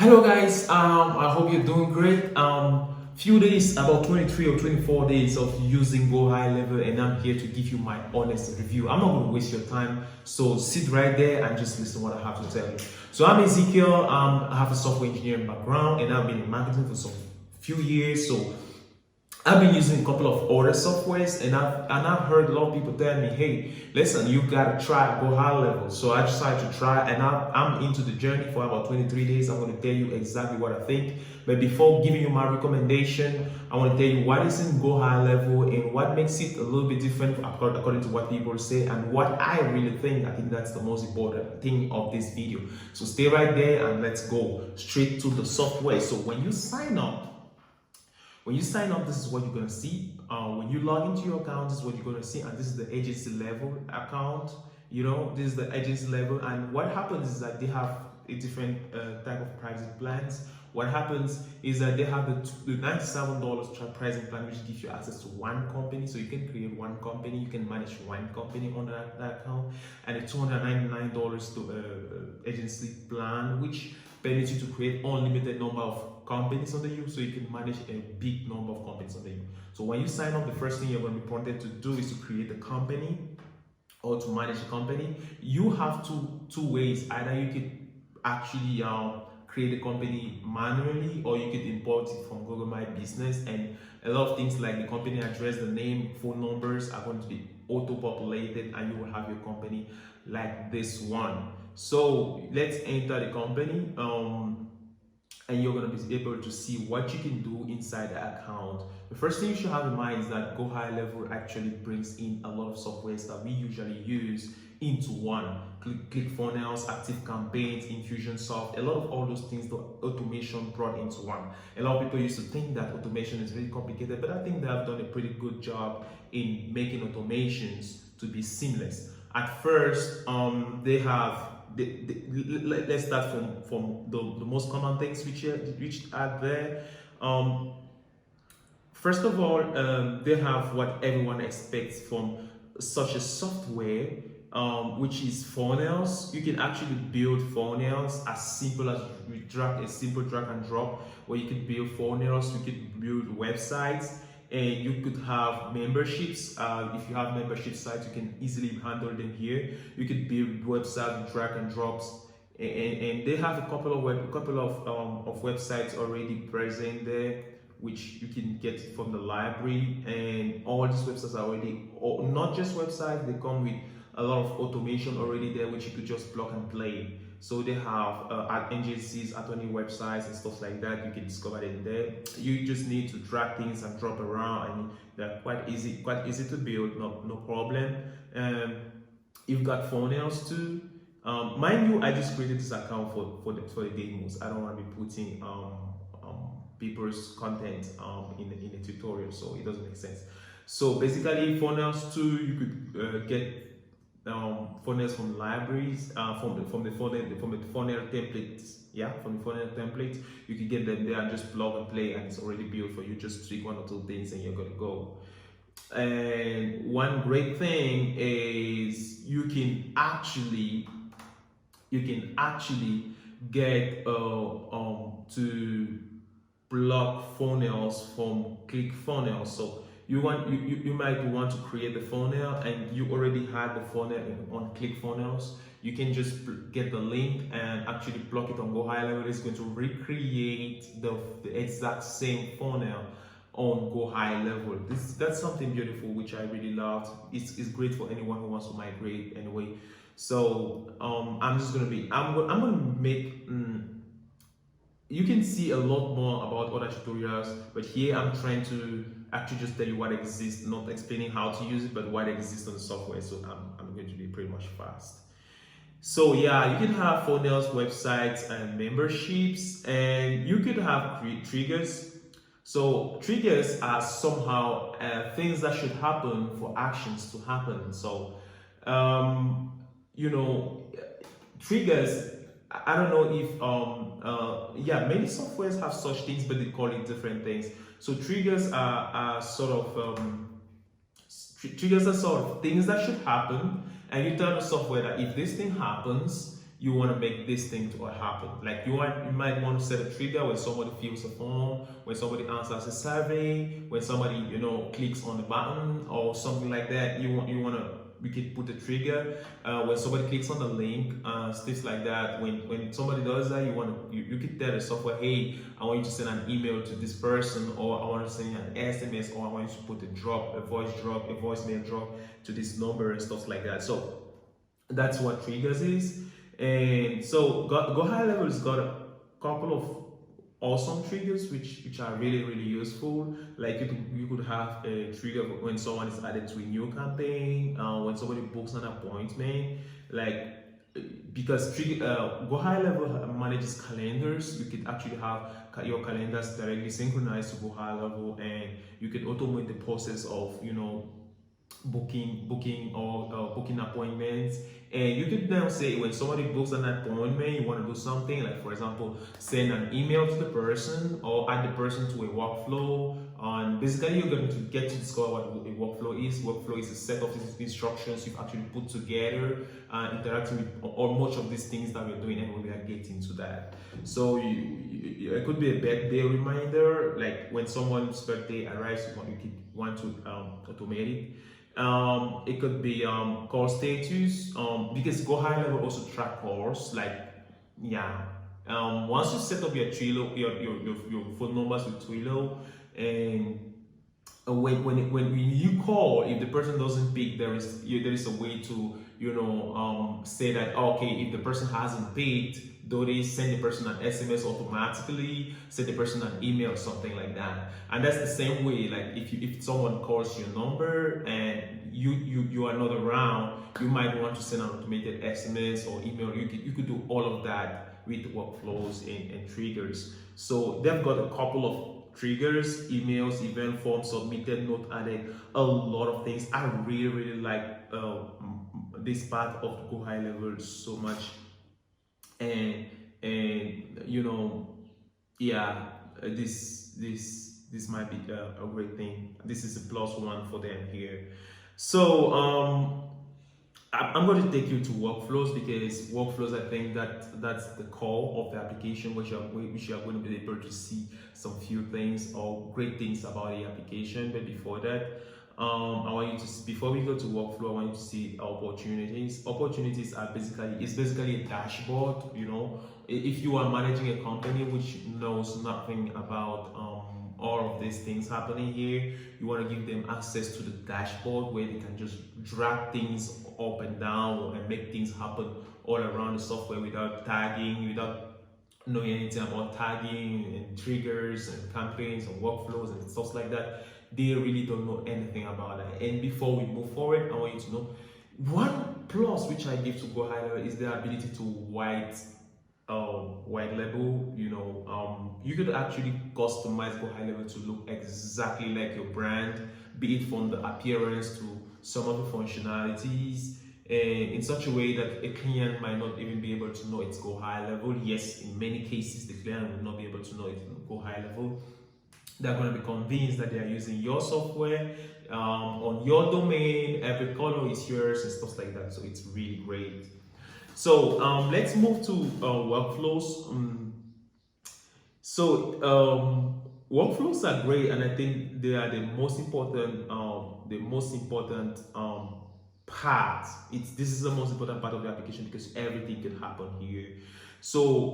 Hello guys, I hope you're doing great. Few days, about 23 or 24 days of using Gohighlevel, and I'm here to give you my honest review. I'm not going to waste your time, so sit right there and just listen to what I have to tell you. So I'm Ezekiel. I have a software engineering background, and I've been in marketing for some few years. So I've been using a couple of other softwares, and I've heard a lot of people tell me, "Hey, listen, you gotta try Gohighlevel." So I decided to try, and I'm into the journey for about 23 days. I'm going to tell you exactly what I think. But before giving you my recommendation, I want to tell you what is in Gohighlevel and what makes it a little bit different according to what people say, and what I really think. I think that's the most important thing of this video. So stay right there and let's go straight to the software. So when you sign up, this is what you're gonna see. When you log into your account, this is what you're gonna see, and this is the agency level account. This is the agency level, and what happens is that they have a different type of pricing plans. What happens is that they have the $97 pricing plan, which gives you access to one company, so you can create one company, you can manage one company on that account, and a $299 agency plan, which permits you to create unlimited number of companies under you, so you can manage a big number of companies under you. So when you sign up, the first thing you're going to be prompted to do is to create a company or to manage a company. You have two ways. Either you could actually create a company manually, or you could import it from Google My Business, and a lot of things like the company address, the name, phone numbers are going to be auto-populated, and you will have your company like this one. So let's enter the company, and you're going to be able to see what you can do inside the account. The first thing you should have in mind is that Gohighlevel actually brings in a lot of softwares that we usually use into one. ClickFunnels, Active Campaigns, Infusionsoft, a lot of all those things, the automation brought into one. A lot of people used to think that automation is really complicated, but I think they have done a pretty good job in making automations to be seamless. At first, they have let's start from the most common things which are there. First of all, they have what everyone expects from such a software, which is funnels. You can actually build funnels as simple as a simple drag and drop, where you can build funnels, you can build websites, and you could have memberships. If you have membership sites, you can easily handle them here. You could build websites with drag and drops, and they have a couple of websites already present there, which you can get from the library. And all these websites are already, not just websites, they come with a lot of automation already there, which you could just plug and play. So they have ad agencies, attorney websites, and stuff like that. You can discover them there. You just need to drag things and drop around, and they're quite easy to build. No problem. You've got funnels too. Mind you, I just created this account for the demos. I don't want to be putting people's content in the tutorial, so it doesn't make sense. So basically, funnels too, you could get funnels from libraries, from the funnel templates. Yeah, from the funnel template, you can get them there and just plug and play, and it's already built for you. Just tweak one or two things and you're gonna go. And one great thing is you can actually get to block funnels from ClickFunnels. So you might want to create the funnel, and you already had the funnel on ClickFunnels. You can just get the link and actually block it on Gohighlevel. It's going to recreate the exact same funnel on Gohighlevel. That's something beautiful, which I really loved. It's great for anyone who wants to migrate anyway. So I'm gonna make you can see a lot more about other tutorials, but here I'm trying to actually just tell you what exists, not explaining how to use it, but what exists on the software. So I'm going to be pretty much fast. So yeah, you can have funnels, websites, and memberships, and you could have triggers. So triggers are somehow things that should happen for actions to happen. So triggers, I don't know if many softwares have such things, but they call it different things. So triggers are sort of things that should happen, and you tell the software that if this thing happens, you want to make this thing to happen. Like you might want to set a trigger when somebody fills a form, when somebody answers a survey, when somebody clicks on the button or something like that. We could put a trigger when somebody clicks on the link, stuff like that. When somebody does that, you could tell the software, hey, I want you to send an email to this person, or I want to send an SMS, or I want you to put a voicemail drop to this number and stuff like that. So that's what triggers is. And so Gohighlevel has got a couple of awesome triggers which are really useful. Like you could have a trigger when someone is added to a new campaign, when somebody books an appointment, like because Gohighlevel manages calendars. You could actually have your calendars directly synchronized to Gohighlevel, and you could automate the process of booking appointments. And you could now say when somebody books an appointment, you want to do something like, for example, send an email to the person or add the person to a workflow. And basically you're going to get to discover what a workflow is. Workflow is a set of instructions you've actually put together, interacting with or much of these things that we're doing, and we are getting to that. So it could be a birthday reminder, like when someone's birthday arrives, you want to automate it. It could be call status, because Gohighlevel also track calls. Like, yeah, once you set up your Twilio, your phone numbers with Twilio, and when you call, if the person doesn't pick, there is a way to say that, okay, if the person hasn't picked, do they send the person an SMS automatically, send the person an email or something like that. And that's the same way, like if someone calls your number and you are not around, you might want to send an automated SMS or email. You could do all of that with workflows and triggers. So they've got a couple of triggers: emails, event forms, submitted, note added, a lot of things. I really like this part of Gohighlevel so much. And yeah, this might be a great thing. This is a +1 for them here. So I'm going to take you to workflows, because workflows, I think that's the core of the application, which you are going to be able to see some few things or great things about the application. But before that, I want you to, before we go to workflow, I want you to see opportunities. Opportunities are basically a dashboard. If you are managing a company which knows nothing about all of these things happening here, you want to give them access to the dashboard where they can just drag things up and down and make things happen all around the software without tagging, without knowing anything about tagging and triggers and campaigns and workflows and stuff like that. They really don't know anything about that. And before we move forward, I want you to know one plus which I give to Gohighlevel is the ability to white label. You could actually customize Gohighlevel to look exactly like your brand, be it from the appearance to some of the functionalities, in such a way that a client might not even be able to know it's Gohighlevel. Yes, in many cases the client will not be able to know it's Gohighlevel. They're going to be convinced that they are using your software on your domain. Every color is yours and stuff like that. So it's really great. So let's move to workflows. Workflows are great, and I think they are the most important part. This is the most important part of the application, because everything can happen here. So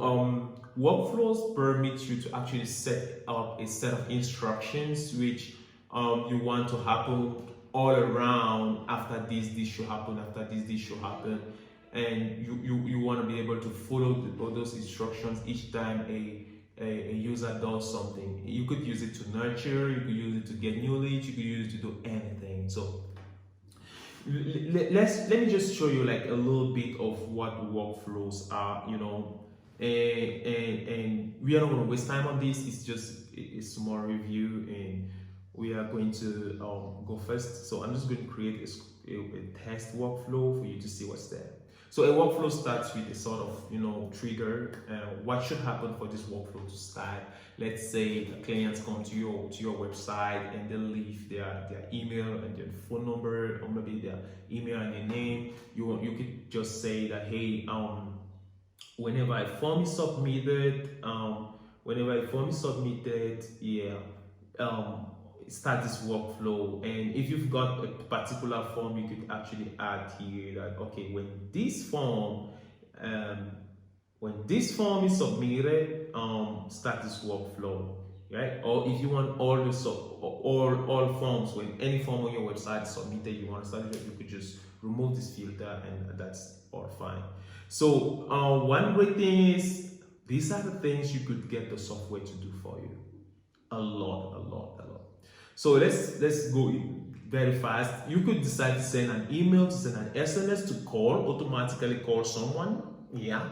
workflows permit you to actually set up a set of instructions which you want to happen all around. After this should happen, after this should happen, and you want to be able to follow all those instructions each time a user does something. You could use it to nurture, you could use it to get new leads, you could use it to do anything. So let me just show you like a little bit of what workflows are, and we are not going to waste time on this. It's just a small review, and we are going to go first. So I'm just going to create a test workflow for you to see what's there. So a workflow starts with a sort of trigger. What should happen for this workflow to start? Let's say the clients come to your website and they leave their email and their phone number, or maybe their email and their name. You could just say that, hey, whenever a form is submitted, yeah, um, start this workflow. And if you've got a particular form, you could actually add here that okay, um, when this form is submitted, start this workflow, right? Or if you want all forms, when any form on your website is submitted, you want to start it, you could just remove this filter, and that's all fine. So one great thing is these are the things you could get the software to do for you. A lot, a lot, a lot. So let's go very fast. You could decide to send an email, to send an SMS, to call, automatically call someone. Yeah.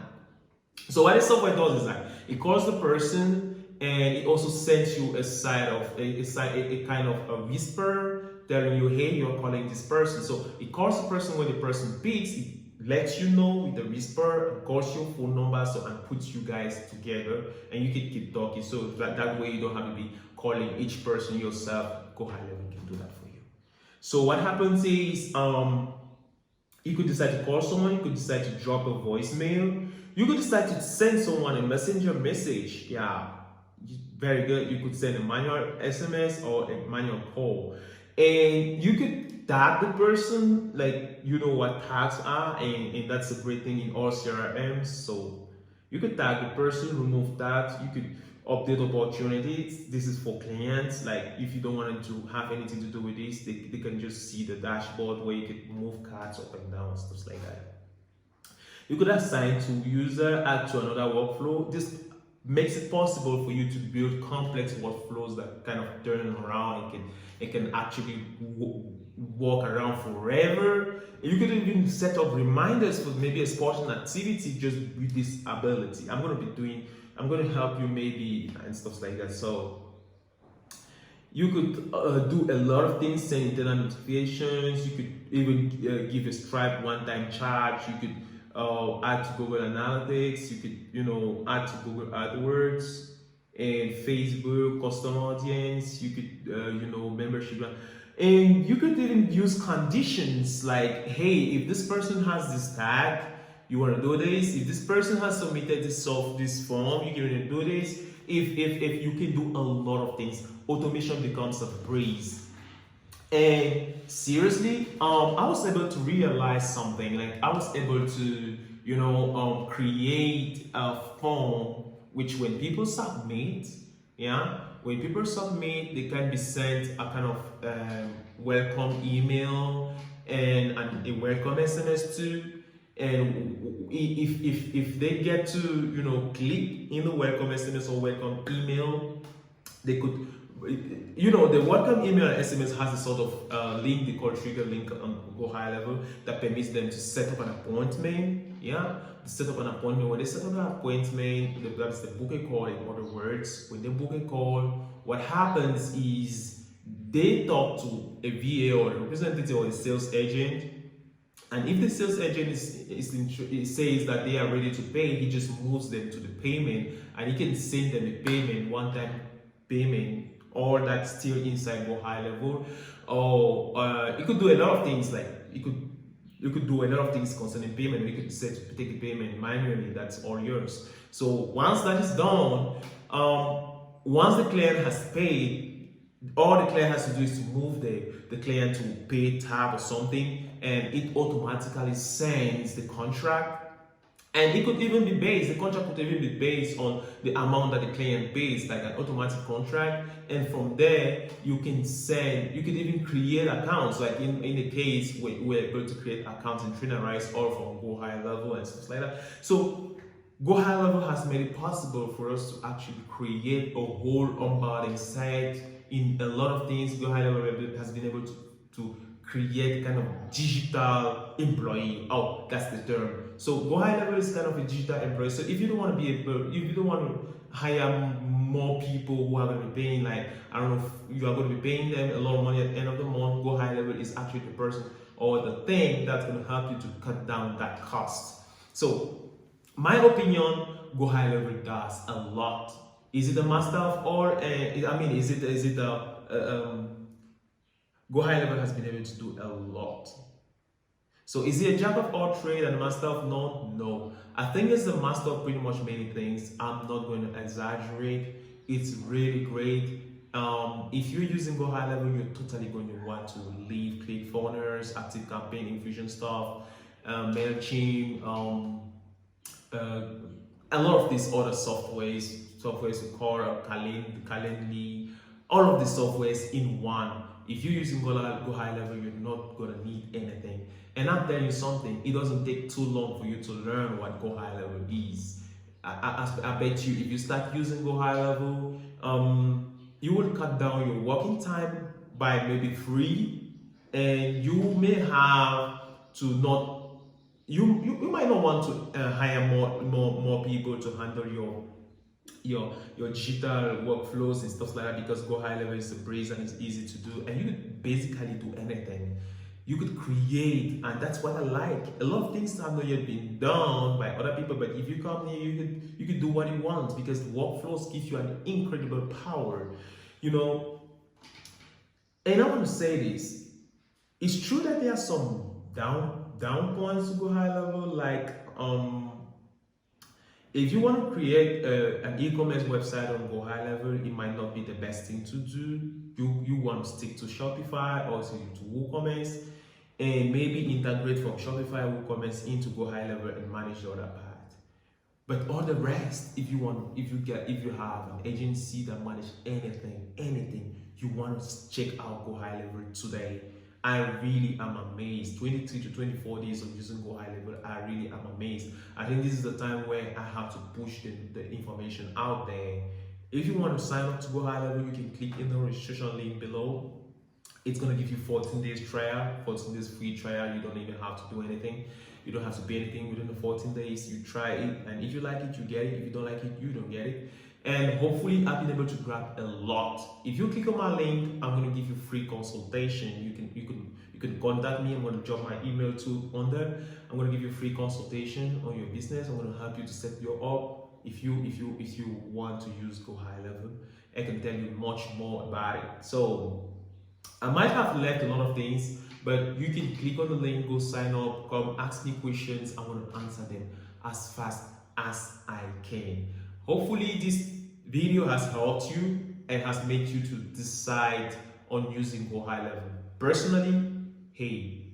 So what the software does is that it calls the person, and it also sends you a side of a kind of a whisper telling you, hey, you're calling this person. So it calls the person. When the person picks, it lets you know with the whisper, and calls your phone number, so and puts you guys together, and you can keep talking. So that way you don't have to be calling each person yourself. Gohighlevel can do that for you. So what happens is you could decide to call someone, you could decide to drop a voicemail, you could decide to send someone a messenger message. Yeah, very good. You could send a manual SMS or a manual call. And you could tag the person, like you know what tags are, and that's a great thing in all CRMs. So you could tag the person, remove tags, you could update opportunities. This is for clients. Like if you don't want them to have anything to do with this, they can just see the dashboard where you could move cards up and down, stuff like that. You could assign to user, add to another workflow. This makes it possible for you to build complex workflows that kind of turn around and can actually walk around forever. You could even set up reminders for maybe a sporting activity just with this ability. I'm going to help you maybe and stuff like that. So you could do a lot of things, send internal notifications. You could even give a Stripe one-time charge. You could add to Google Analytics. You could, add to Google AdWords and Facebook custom audience. You could, membership, and you could even use conditions like, hey, if this person has this tag, you want to do this. If this person has submitted this form, you can do this. If you can do a lot of things, automation becomes a breeze. And seriously, I was able to realize something. Like I was able to, create a form which when people submit, they can be sent a kind of welcome email and a welcome SMS too. And if they get to click in the welcome SMS or welcome email, they could, the welcome email and SMS has a sort of link they call trigger link on Gohighlevel that permits them to set up an appointment. Yeah, to set up an appointment. When they set up an appointment, that's the book a call. In other words, when they book a call, what happens is they talk to a VA or a representative or a sales agent. And if the sales agent says that they are ready to pay, he just moves them to the payment, and he can send them a payment, one-time payment, or that's still inside Gohighlevel. Or you could do a lot of things. Like you could do a lot of things concerning payment. We could set to take the payment manually. That's all yours. So once that is done, once the client has paid, all the client has to do is to move the client to pay tab or something, and it automatically sends the contract. And it could even be the contract could even be based on the amount that the client pays, like an automatic contract. And from there, you could even create accounts. Like in the case we're able to create accounts in Trainerize or from Gohighlevel and stuff like that. So Gohighlevel has made it possible for us to actually create a whole onboarding site. In a lot of things, Gohighlevel has been able to create kind of digital employee. Oh, that's the term. So Gohighlevel is kind of a digital employee. So if you don't want to hire more people who are going to be paying, like, I don't know, if you are going to be paying them a lot of money at the end of the month, Gohighlevel is actually the person or the thing that's going to help you to cut down that cost. So my opinion, Gohighlevel does a lot. Is it a master of all? Gohighlevel has been able to do a lot. So is he a jack of all trades and a master of none? No. I think he's the master of pretty much many things. I'm not going to exaggerate. It's really great. If you're using Gohighlevel, you're totally going to want to leave ClickFunnels, Active Campaign, Infusion stuff, MailChimp, uh, a lot of these other softwares we call Calendly, all of the softwares in one. If you're using Gohighlevel, you're not gonna need anything. And I'm telling you something, it doesn't take too long for you to learn what Gohighlevel is. I bet you if you start using Gohighlevel, you will cut down your working time by maybe 3, and you may have to not you might not want to hire more people to handle your digital workflows and stuff like that, because Gohighlevel is a breeze and it's easy to do, and you could basically do anything. You could create, and that's what I like. A lot of things have not yet been done by other people, but if you come here, you could do what you want, because the workflows give you an incredible power, you know. And I want to say this: it's true that there are some down points to Gohighlevel, like if you want to create an e-commerce website on Gohighlevel, it might not be the best thing to do. You want to stick to Shopify or to WooCommerce, and maybe integrate from Shopify WooCommerce into Gohighlevel and manage the other part. But all the rest, if you have an agency that manages anything, you want to check out Gohighlevel today. I really am amazed. 23 to 24 days of using Gohighlevel, I really am amazed. I think this is the time where I have to push the information out there. If you want to sign up to Gohighlevel, you can click in the registration link below. It's going to give you 14 days trial, 14 days free trial. You don't even have to do anything. You don't have to pay anything within the 14 days. You try it, and if you like it, you get it. If you don't like it, you don't get it. And hopefully I've been able to grab a lot. If you click on my link, I'm going to give you free consultation. You can contact me. I'm going to drop my email too on there. I'm going to give you free consultation on your business. I'm going to help you to set you up. If you want to use Gohighlevel, I can tell you much more about it. So I might have left a lot of things, but you can click on the link, go sign up, come ask me questions. I'm going to answer them as fast as I can. Hopefully this video has helped you and has made you to decide on using Gohighlevel. Personally, hey,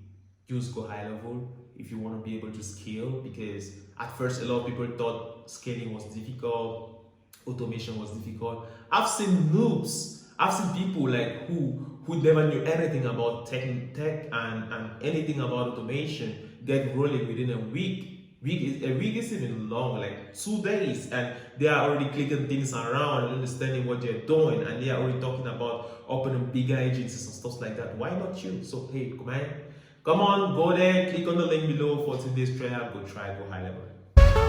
use Gohighlevel if you want to be able to scale, because at first a lot of people thought scaling was difficult, automation was difficult. I've seen noobs, I've seen people like who never knew anything about tech and anything about automation get rolling within a week. A week is even long, like 2 days, and they are already clicking things around and understanding what they're doing, and they are already talking about opening bigger agencies and stuff like that. Why not you? So hey, come on, go there, click on the link below for today's trial, go try Gohighlevel.